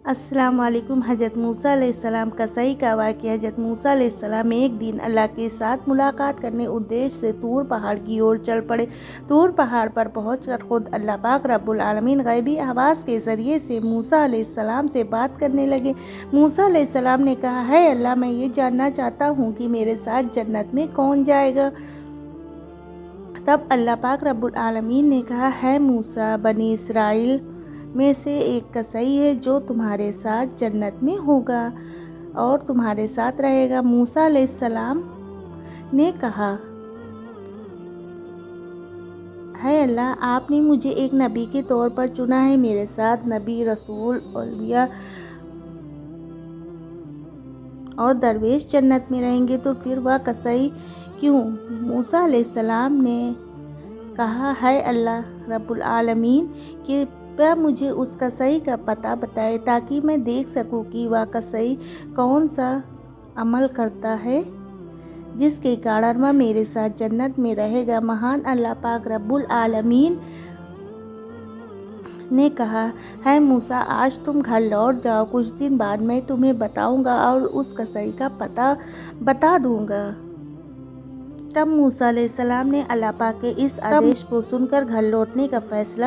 السلام علیکم۔ حضرت موسیٰ علیہ السلام کا صحیح کا واقعہ۔ حضرت موسیٰ علیہ السلام ایک دن اللہ کے ساتھ ملاقات کرنے ادیش سے طور پہاڑ کی اور چل پڑے۔ طور پہاڑ پر پہنچ کر خود اللہ پاک رب العالمین غیبی آواز کے ذریعے سے موسیٰ علیہ السلام سے بات کرنے لگے۔ موسیٰ علیہ السلام نے کہا، ہے اللہ، میں یہ جاننا چاہتا ہوں کہ میرے ساتھ جنت میں کون جائے گا؟ تب اللہ پاک رب العالمین نے کہا، ہے موسیٰ، بنی اسرائیل میں سے ایک کسائی ہے جو تمہارے ساتھ جنت میں ہوگا اور تمہارے ساتھ رہے گا۔ موسیٰ علیہ السلام نے کہا، ہے اللہ، آپ نے مجھے ایک نبی کے طور پر چنا ہے، میرے ساتھ نبی، رسول، اولیاء اور درویش جنت میں رہیں گے، تو پھر وہ کسائی کیوں؟ موسیٰ علیہ السلام نے کہا، ہے اللہ رب العالمین، کرپیا مجھے اس کسائی کا پتہ بتائے تاکہ میں دیکھ سکوں کہ وہ کسائی کون سا عمل کرتا ہے جس کے کارن وہ میرے ساتھ جنت میں رہے گا۔ مہان اللہ پاک رب العالمین نے کہا، ہے موسیٰ، آج تم گھر لوٹ جاؤ، کچھ دن بعد میں تمہیں بتاؤں گا اور اس کسائی کا پتہ بتا دوں گا۔ تب موسیٰ علیہ السلام نے اللہ پاک کے اس آدیش کو سن کر گھر لوٹنے کا فیصلہ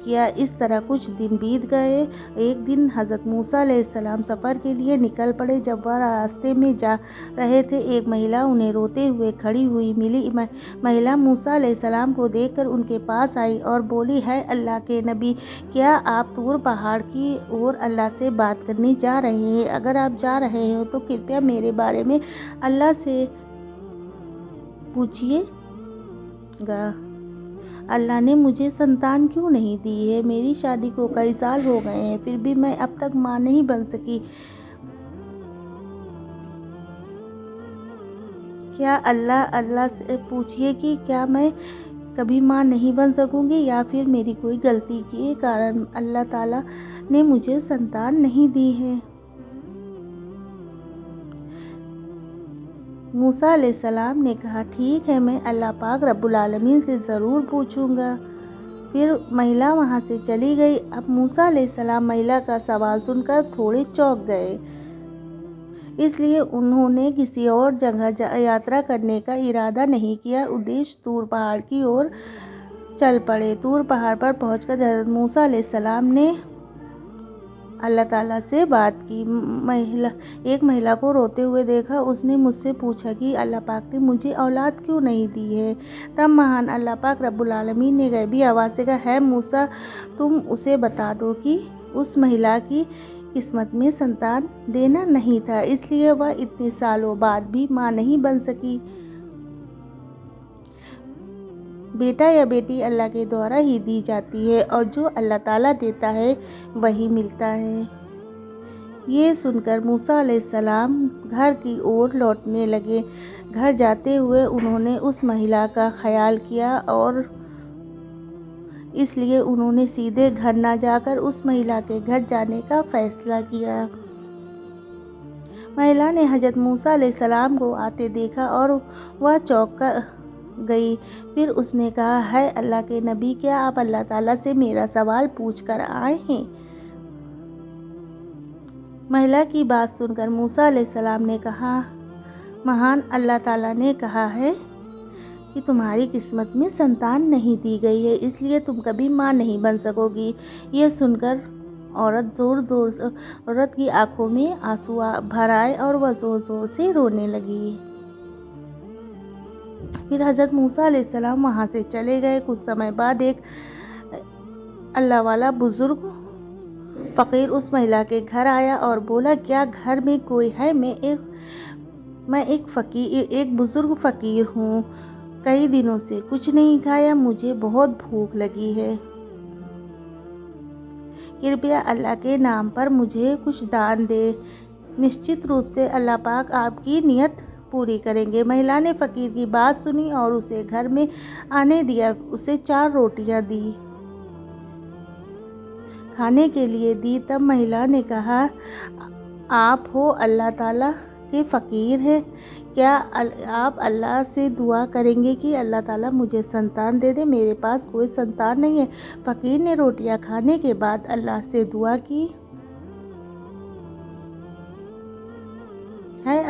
کیا۔ اس طرح کچھ دن بیت گئے۔ ایک دن حضرت موسیٰ علیہ السلام سفر کے لیے نکل پڑے۔ جب وہ راستے میں جا رہے تھے، ایک مہیلا انہیں روتے ہوئے کھڑی ہوئی ملی۔ مہیلا موسیٰ علیہ السلام کو دیکھ کر ان کے پاس آئی اور بولی، ہے اللہ کے نبی، کیا آپ طور پہاڑ کی اور اللہ سے بات کرنے جا رہے ہیں؟ اگر آپ جا رہے ہیں تو کرپیا میرے بارے میں اللہ سے پوچھیے گا۔ اللہ نے مجھے سنتان کیوں نہیں دی ہے؟ میری شادی کو کئی سال ہو گئے ہیں، پھر بھی میں اب تک ماں نہیں بن سکی۔ کیا اللہ سے پوچھیے کہ کیا میں کبھی ماں نہیں بن سکوں گی، یا پھر میری کوئی غلطی کے کارن اللہ تعالیٰ نے مجھے سنتان نہیں دی ہے؟ موسیٰ علیہ السلام نے کہا، ٹھیک ہے، میں اللہ پاک رب العالمین سے ضرور پوچھوں گا۔ پھر مہیلا وہاں سے چلی گئی۔ اب موسیٰ علیہ السلام مہیلا کا سوال سن کر تھوڑے چونک گئے، اس لیے انہوں نے کسی اور جگہ یاترا کرنے کا ارادہ نہیں کیا۔ ادیش طور پہاڑ کی اور چل پڑے۔ طور پہاڑ پر پہنچ کر حضرت موسیٰ علیہ السلام نے اللہ تعالیٰ سے بات کی۔ ایک مہیلا کو روتے ہوئے دیکھا۔ اس نے مجھ سے پوچھا کہ اللہ پاک نے مجھے اولاد کیوں نہیں دی ہے؟ تب مہان اللہ پاک رب العالمین نے غیبی آواز سے کہا، ہے موسیٰ، تم اسے بتا دو کہ اس مہیلا کی قسمت میں سنتان دینا نہیں تھا، اس لیے وہ اتنے سالوں بعد بھی ماں نہیں بن سکی۔ بیٹا یا بیٹی اللہ کے دوارا ہی دی جاتی ہے، اور جو اللہ تعالیٰ دیتا ہے وہی ملتا ہے۔ یہ سن کر موسیٰ علیہ السلام گھر کی اور لوٹنے لگے۔ گھر جاتے ہوئے انہوں نے اس مہیلا کا خیال کیا، اور اس لیے انہوں نے سیدھے گھر نہ جا کر اس مہیلا کے گھر جانے کا فیصلہ کیا۔ مہیلا نے حضرت موسیٰ علیہ السلام کو آتے دیکھا اور وہ چونک گئی۔ پھر اس نے کہا، ہے اللہ کے نبی، کیا آپ اللہ تعالیٰ سے میرا سوال پوچھ کر آئے ہیں؟ مہیلا کی بات سن کر موسیٰ علیہ السلام نے کہا، مہان اللہ تعالیٰ نے کہا ہے کہ تمہاری قسمت میں سنتان نہیں دی گئی ہے، اس لیے تم کبھی ماں نہیں بن سکو گی۔ یہ سن کر عورت کی آنکھوں میں آنسو بھر آئے اور وہ زور زور سے رونے لگی۔ پھر حضرت موسیٰ علیہ السلام وہاں سے چلے گئے۔ کچھ سمے بعد ایک اللہ والا بزرگ فقیر اس مہیلا کے گھر آیا اور بولا، کیا گھر میں کوئی ہے؟ میں ایک بزرگ فقیر ہوں، کئی دنوں سے کچھ نہیں کھایا، مجھے بہت بھوک لگی ہے، کرپیا اللہ کے نام پر مجھے کچھ دان دے، نشچت روپ سے اللہ پاک آپ کی نیت پوری کریں گے۔ مہیلا نے فقیر کی بات سنی اور اسے گھر میں آنے دیا، اسے 4 روٹیاں دی، کھانے کے لیے دی۔ تب مہیلا نے کہا، آپ ہو اللہ تعالیٰ کے فقیر ہیں، کیا آپ اللہ سے دعا کریں گے کہ اللہ تعالیٰ مجھے سنتان دے دے؟ میرے پاس کوئی سنتان نہیں ہے۔ فقیر نے روٹیاں کھانے کے بعد اللہ سے دعا کی ہے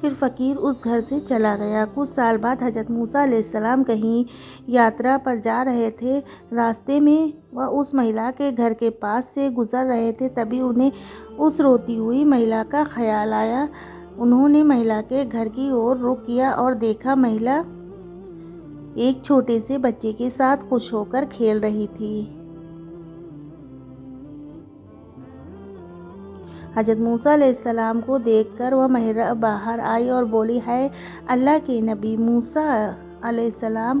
پھر فقیر اس گھر سے چلا گیا۔ کچھ سال بعد حضرت موسیٰ علیہ السلام کہیں یاترا پر جا رہے تھے۔ راستے میں وہ اس مہیلا کے گھر کے پاس سے گزر رہے تھے، تبھی انہیں اس روتی ہوئی مہیلا کا خیال آیا۔ انہوں نے مہیلا کے گھر کی اور رخ کیا اور دیکھا مہیلا ایک چھوٹے سے بچے کے ساتھ خوش ہو کر کھیل رہی تھی۔ حضرت موسیٰ علیہ السلام کو دیکھ کر وہ مہیلا باہر آئی اور بولی، ہے اللہ کے نبی موسیٰ علیہ السلام،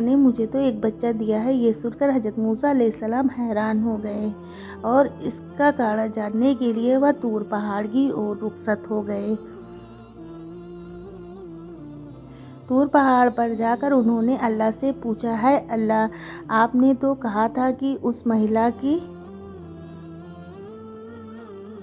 نے مجھے تو ایک بچہ دیا ہے۔ یہ سن کر حضرت موسیٰ علیہ السلام حیران ہو گئے اور اس کا کارن جاننے کے لیے وہ طور پہاڑ کی اور رخصت ہو گئے۔ طور پہاڑ پر جا کر انہوں نے اللہ سے پوچھا، ہے اللہ، آپ نے تو کہا تھا کہ اس مہیلا کی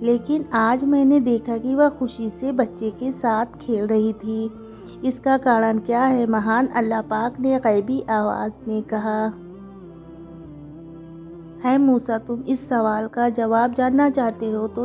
لیکن آج میں نے دیکھا کہ وہ خوشی سے بچے کے ساتھ کھیل رہی تھی۔ اس کا کارن کیا ہے؟ مہان اللہ پاک نے غیبی آواز میں کہا، ہے موسیٰ، تم اس سوال کا جواب جاننا چاہتے ہو تو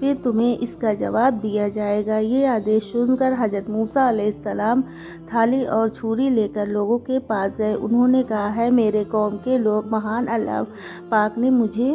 پھر تمہیں اس کا جواب دیا جائے گا۔ یہ آدیش سن کر حضرت موسیٰ علیہ السلام تھالی اور چھری لے کر لوگوں کے پاس گئے۔ انہوں نے کہا، ہے میرے قوم کے لوگ، مہان اللہ پاک نے مجھے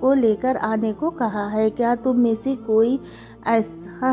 کو لے کر آنے کو کہا ہے۔ کیا تم میں سے کوئی ایسا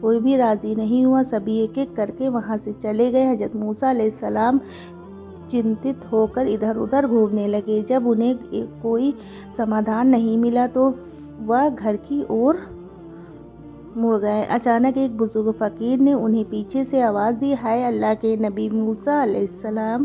کوئی بھی راضی نہیں ہوا۔ سبھی ایک ایک کر کے وہاں سے چلے گئے۔ حضرت موسیٰ علیہ السلام چنتت ہو کر ادھر ادھر گھومنے لگے۔ جب انہیں کوئی سمادھان نہیں ملا تو وہ گھر کی اور مڑ گئے۔ اچانک ایک بزرگ فقیر نے انہیں پیچھے سے آواز دی، ہے اللہ کے نبی موسیٰ علیہ السلام،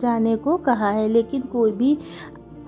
جانے کو کہا ہے، لیکن کوئی بھی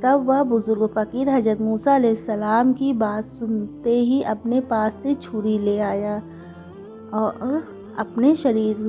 تب وہ بزرگ فقیر حضرت موسیٰ علیہ السلام کی بات سنتے ہی اپنے پاس سے چھری لے آیا اور اپنے شریر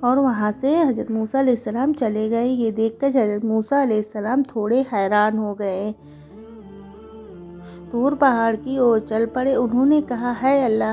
اور وہاں سے حضرت موسیٰ علیہ السلام چلے گئے۔ یہ دیکھ کر حضرت موسیٰ علیہ السلام تھوڑے حیران ہو گئے، طور پہاڑ کی اور چل پڑے۔ انہوں نے کہا، ہے اللہ،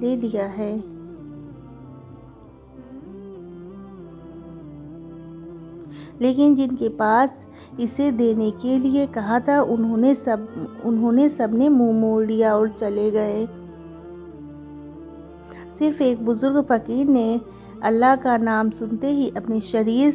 لے لیا ہے، لیکن جن کے پاس اسے دینے کے لیے کہا تھا انہوں نے سب نے منہ موڑ لیا اور چلے گئے۔ صرف ایک بزرگ فقیر نے اللہ کا نام سنتے ہی اپنے شریر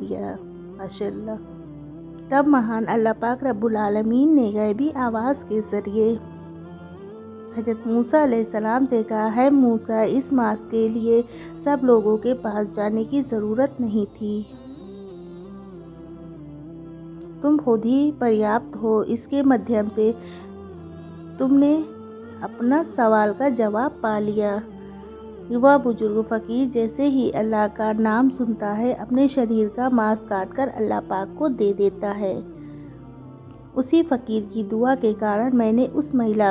دیا۔ ماشاءاللہ۔ تب مہان اللہ پاک رب العالمین نے غیبی آواز کے ذریعے حضرت موسیٰ علیہ السلام سے کہا، ہے موسیٰ، اس ماس کے لیے سب لوگوں کے پاس جانے کی ضرورت نہیں تھی، تم خود ہی پریاپت ہو۔ اس کے مدھیم سے تم نے اپنا سوال کا جواب پا لیا۔ وہ بزرگ فقیر جیسے ہی اللہ کا نام سنتا ہے اپنے شریر کا ماس کاٹ کر اللہ پاک کو دے دیتا ہے۔ اسی فقیر کی دعا کے کارن میں نے اس مہیلا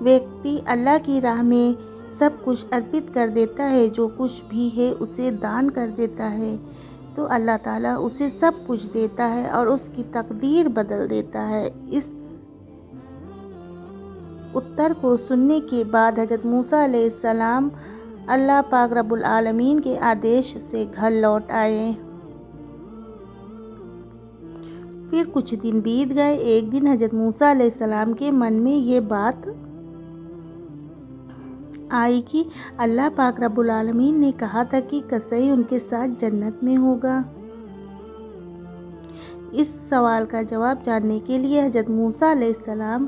ویکتی اللہ کی راہ میں سب کچھ ارپت کر دیتا ہے، جو کچھ بھی ہے اسے دان کر دیتا ہے تو اللہ تعالیٰ اسے سب کچھ دیتا ہے اور اس کی تقدیر بدل دیتا ہے۔ اس اتر کو سننے کے بعد حضرت موسیٰ علیہ السلام اللہ پاک رب العالمین کے آدیش سے گھر لوٹ آئے۔ پھر کچھ دن بیت گئے۔ ایک دن حضرت موسیٰ علیہ السلام کے من میں یہ بات آئی کہ اللہ پاک رب العالمین نے کہا تھا کہ قصی ان کے ساتھ جنت میں ہوگا۔ اس سوال کا جواب جاننے کے لیے حضرت موسیٰ علیہ السلام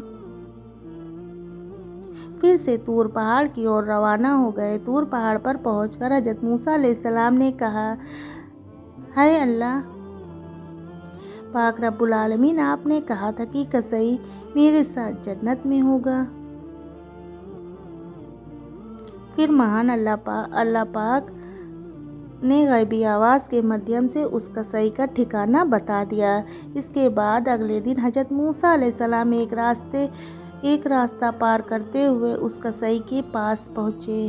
پھر سے طور پہاڑ کی اور روانہ ہو گئے۔ طور پہاڑ پر پہنچ کر حضرت موسیٰ علیہ السلام نے کہا، ہے اللہ، پاک رب العالمین آپ نے کہا تھا کہ قصی میرے ساتھ جنت میں ہوگا۔ پھر مہان اللہ پاک نے غیبی آواز کے مدھیم سے اس قصی کا ٹھکانہ بتا دیا۔ اس کے بعد اگلے دن حضرت موسیٰ علیہ السلام ایک راستہ پار کرتے ہوئے اس قصی کے پاس پہنچے۔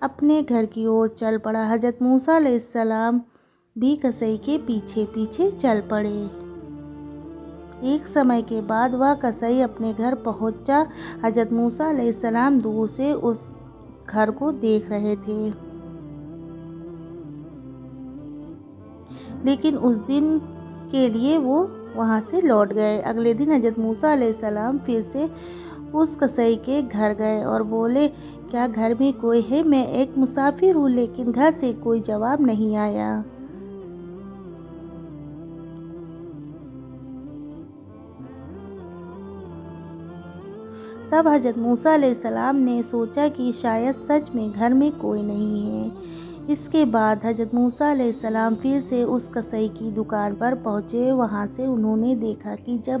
اپنے گھر کی اور چل پڑا۔ حضرت موسیٰ علیہ السلام بھی قصی کے پیچھے پیچھے چل پڑے۔ ایک سمے کے بعد وہ قصی اپنے گھر پہنچا۔ حضرت موسیٰ علیہ السلام دور سے اس گھر کو دیکھ رہے تھے، لیکن اس دن کے لیے وہ وہاں سے لوٹ گئے۔ اگلے دن حضرت موسیٰ علیہ السلام پھر سے اس قصی کے گھر گئے اور بولے، کیا گھر میں کوئی ہے؟ میں ایک مسافر ہوں، لیکن گھر سے کوئی جواب نہیں آیا۔ تب حضرت موسیٰ علیہ السلام نے سوچا کہ شاید سچ میں گھر میں کوئی نہیں ہے۔ اس کے بعد حضرت موسیٰ علیہ السلام پھر سے اس قصی کی دکان پر پہنچے۔ وہاں سے انہوں نے دیکھا کہ جب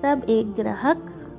تب ایک گراہک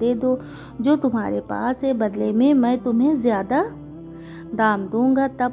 دے دو جو تمہارے پاس ہے، بدلے میں تمہیں زیادہ دام دوں گا۔ تب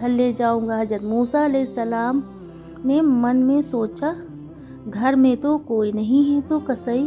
گھر لے جاؤں گا۔ حضرت موسیٰ علیہ السلام نے من میں سوچا، گھر میں تو کوئی نہیں ہے تو قصی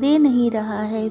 دے نہیں رہا ہے؟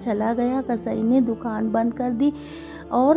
چلا گیا، قصی نے دکان بند کر دی اور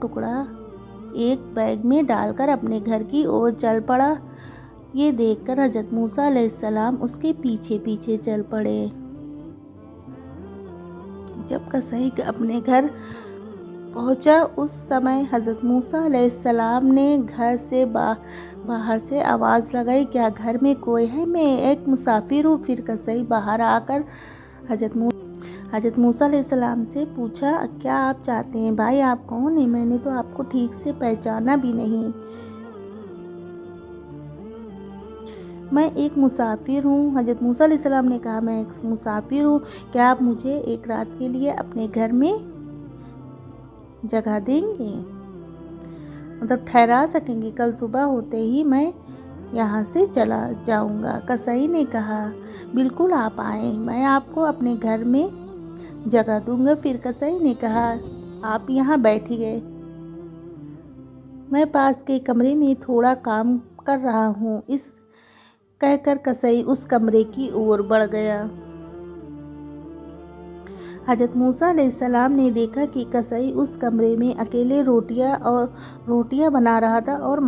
ٹکڑا ایک بیگ میں ڈال کر اپنے گھر کی اور چل پڑا۔ یہ دیکھ کر حضرت موسیٰ علیہ السلام اس کے پیچھے پیچھے چل پڑے۔ جب قصی اپنے گھر پہنچا، اس سمے حضرت موسیٰ علیہ السلام نے گھر سے باہر سے آواز لگائی، کیا گھر میں کوئی ہے؟ میں ایک مسافر ہوں۔ پھر قصی باہر آ کر حضرت موسیٰ علیہ السلام سے پوچھا، کیا آپ چاہتے ہیں؟ بھائی آپ کون ہیں؟ میں نے تو آپ کو ٹھیک سے پہچانا بھی نہیں۔ میں ایک مسافر ہوں۔ حضرت موسیٰ علیہ السلام نے کہا، میں ایک مسافر ہوں، کیا آپ مجھے ایک رات کے لیے اپنے گھر میں جگہ دیں گے؟ مطلب ٹھہرا سکیں گے؟ کل صبح ہوتے ہی میں یہاں سے چلا جاؤں گا۔ قصی نے کہا، بالکل آپ آئیں، میں آپ کو اپنے گھر میں جگہ دوں گا۔ پھر قصی نے کہا، آپ یہاں بیٹھیے، میں پاس کے کمرے میں تھوڑا کام کر رہا ہوں۔ اس کہہ کر قصی اس کمرے کی اور بڑھ گیا۔ حضرت موسیٰ علیہ السلام نے دیکھا کہ قصی اس کمرے میں اکیلے روٹیاں بنا رہا تھا اور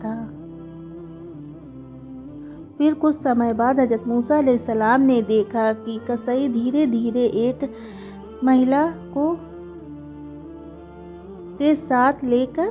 تھا۔ پھر کچھ سمے بعد حضرت موسیٰ علیہ السلام نے دیکھا کہ قصی دھیرے دھیرے ایک مہیلا کو کے ساتھ لے کر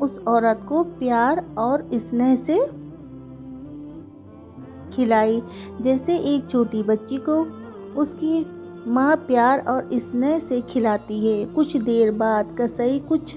اس عورت کو پیار اور اسنیہ سے کھلائی، جیسے ایک چھوٹی بچی کو اس کی ماں پیار اور اسنیہ سے کھلاتی ہے۔ کچھ دیر بعد قصی کچھ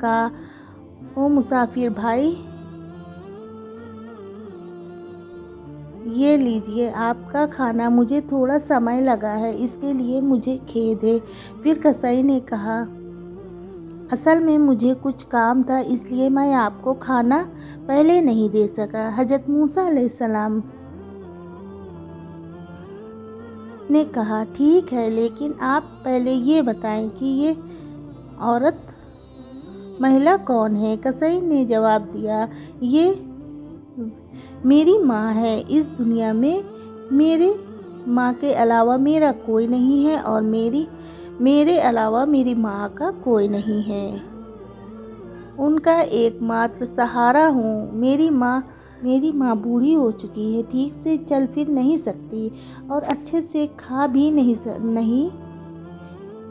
کہا، او مسافر بھائی، یہ لیجیے آپ کا کھانا، مجھے تھوڑا سمے لگا ہے، اس کے لیے مجھے کھید ہے۔ پھر قصی نے کہا، اصل میں مجھے کچھ کام تھا، اس لیے میں آپ کو کھانا پہلے نہیں دے سکا۔ حضرت موسیٰ علیہ السلام نے کہا، ٹھیک ہے، لیکن آپ پہلے یہ بتائیں کہ یہ مہیلا کون ہے؟ قصی نے جواب دیا، یہ میری ماں ہے۔ اس دنیا میں میری ماں کے علاوہ میرا کوئی نہیں ہے اور میرے علاوہ میری ماں کا کوئی نہیں ہے۔ ان کا ایک ماتر سہارا ہوں۔ میری ماں بوڑھی ہو چکی ہے، ٹھیک سے چل پھر نہیں سکتی اور اچھے سے کھا بھی نہیں